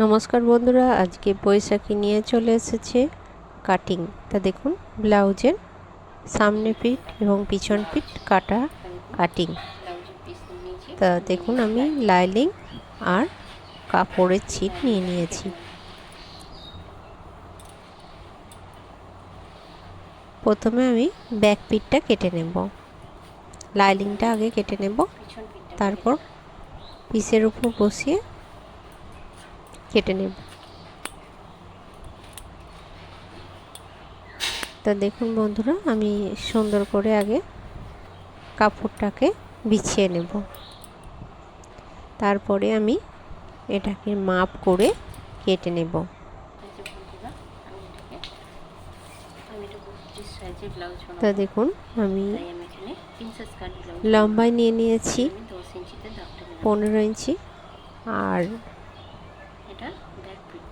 নমস্কার বন্ধুরা, আজকে বৈশাখী নিয়ে চলে এসেছে কাটিং। তা দেখুন, ব্লাউজের সামনে পিঠ এবং পিছন পিঠ কাটা কাটিং। তা দেখুন, আমি লাইনিং আর কাপড়ের ছিট নিয়ে নিয়েছি। প্রথমে আমি ব্যাক পিঠটা কেটে নেব, লাইনিংটা আগে কেটে নেব, তারপর পিসের উপর বসিয়ে কেটে নেব। তা দেখুন বন্ধুরা, আমি সুন্দর করে আগে কাপড়টাকে বিছিয়ে নেব, তারপরে আমি এটাকে মাপ করে কেটে নেব। তা দেখুন, আমি লম্বায় নিয়ে নিয়েছি 15 ইঞ্চি, আর এটা ব্যাক পিঠ।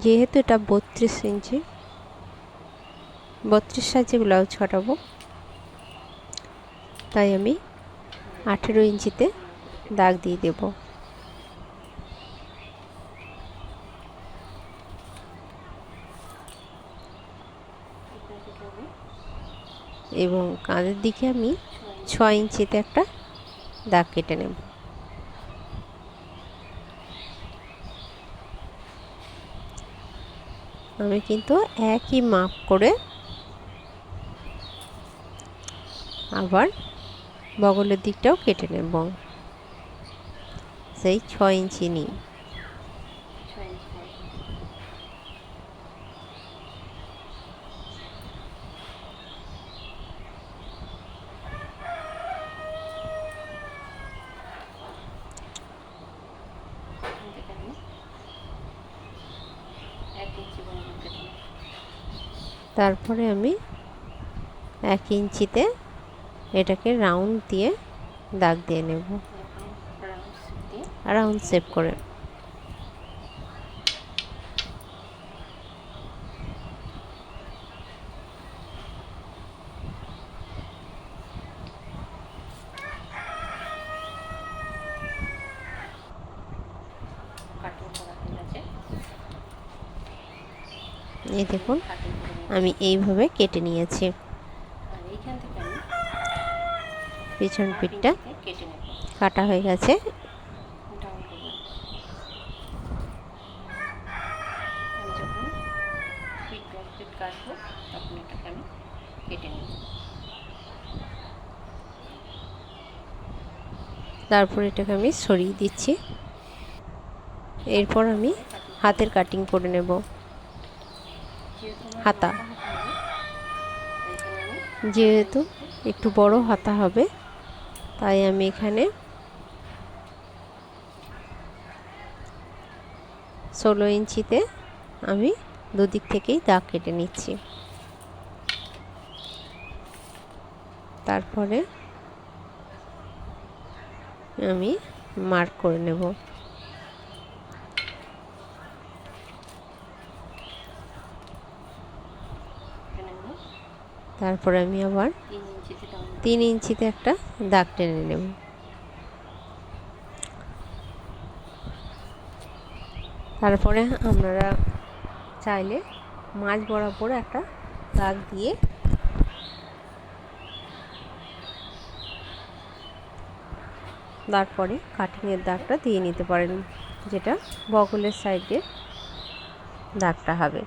যেহেতু এটা 32 ইঞ্চি, 32 সাইজে ব্লাউজ কাটাবো, তাই আমি 18 ইঞ্চিতে দাগ দিয়ে দেব। এবং কাঁধের দিকে আমি 6 ইঞ্চিতে একটা দাগ কেটে নেব। আমি কিন্তু একই মাপ করে আবার বগলের দিকটাও কেটে নেব, সেই 6 ইঞ্চি নিয়ে। তারপরে আমি 1 ইঞ্চিতে এটাকে রাউন্ড দিয়ে দাগ দিয়ে নেব, রাউন্ড শেপ করে। এই দেখুন, আমি এইভাবে কেটে নিয়েছি। পিছন পিঠটা কাটা হয়ে গেছে। তারপর এটাকে আমি সরিয়ে দিচ্ছি। এরপর আমি হাতের কাটিং করে নেব। হাতা যেহেতু একটু বড় হাতা হবে, তাই আমি এখানে 16 ইঞ্চিতে আমি দুদিক থেকেই দাগ কেটে নিচ্ছি। তারপরে আমি মার্ক করে নেব। তারপরে আমি আবার 3 ইঞ্চিতে একটা দাগ টেনে নেব। তারপরে আপনারা চাইলে মাঝ বরাবর একটা দাগ দিয়ে তারপরে কাটিংয়ের দাগটা দিয়ে নিতে পারেন, যেটা বগলের সাইডে দাগটা হবে।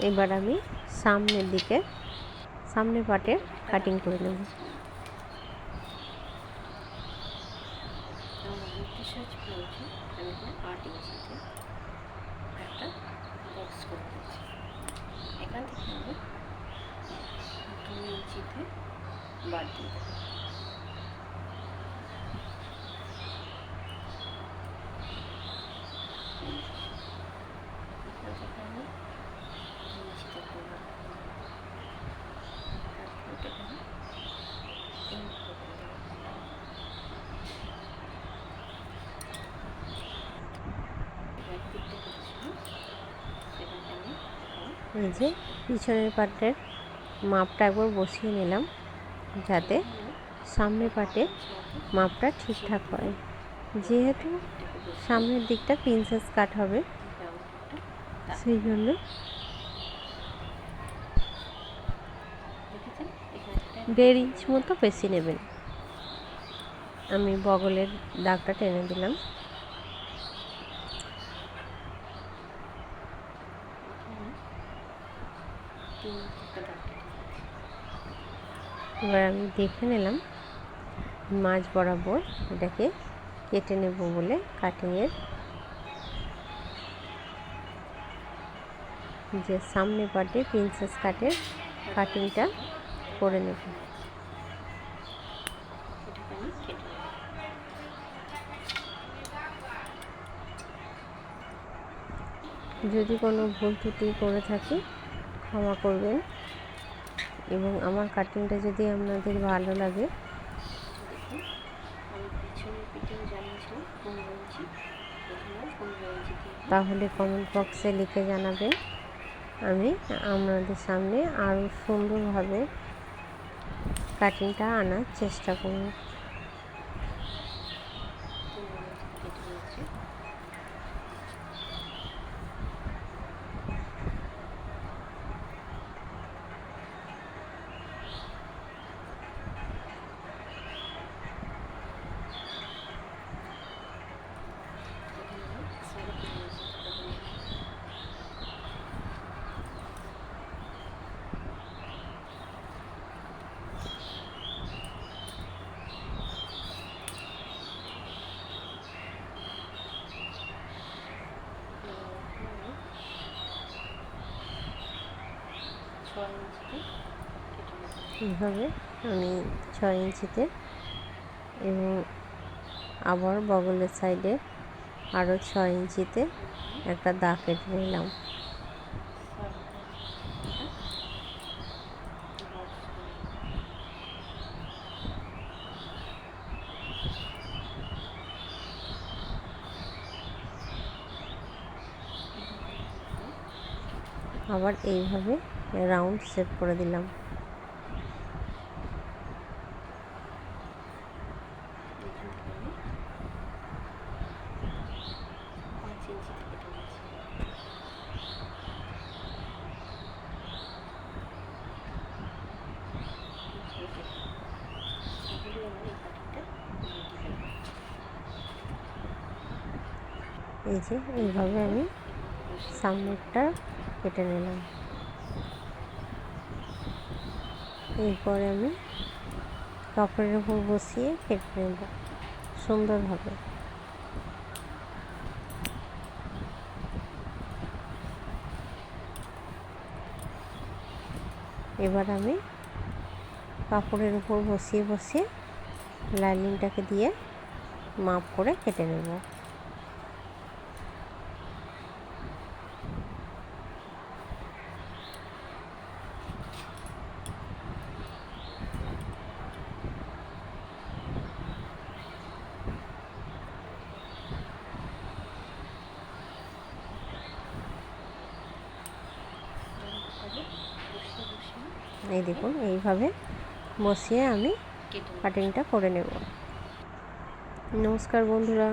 এবার আমি সামনের দিকে, সামনের পাটে কাটিং করে নেব। এখান থেকে আমি 2 বাদ দিয়ে দেবো। এই যে পিছনের পাটের মাপটা একবার বসিয়ে নিলাম, যাতে সামনের পাটে মাপটা ঠিকঠাক হয়। যেহেতু সামনের দিকটা প্রিন্সেস কাট হবে, সেই জন্য 1.5 ইঞ্চ মতো বেশি নেবেন। আমি বগলের দাগটা টেনে দিলাম। এবার আমি দেখে নিলাম মাঝ বরাবর এটাকে কেটে নেব বলে কাটিংয়ের যে সামনে পাটে প্রিন্সেস কাটের কাটিংটা করে নেব। যদি কোনো ভুল ত্রুটি করে থাকি ক্ষমা করবেন, এবং আমার কাটিংটা যদি আপনাদের ভালো লাগে তাহলে কমেন্ট বক্সে লিখে জানাবেন। আমি আপনাদের সামনে আরও সুন্দরভাবে কাটিংটা আনার চেষ্টা করব। এইভাবে আমি 6 ইঞ্চিতে এবং আবার বগলের সাইডে আরও 6 ইঞ্চিতে একটা দাগ কেটে নিলাম। আবার এইভাবে রাউন্ড শেপ করে দিলাম। এই যে এইভাবে আমি সামনেরটা কেটে নিলাম। এরপরে আমি কাপড়ের উপর বসিয়ে কেটে নেব সুন্দরভাবে। এবার আমি কাপড়ের উপর বসিয়ে বসিয়ে লাইনিংটাকে দিয়ে মাপ করে কেটে নেব। এই দেখুন এইভাবে বসিয়ে আমি কাটিংটা করে নেব। নমস্কার বন্ধুরা।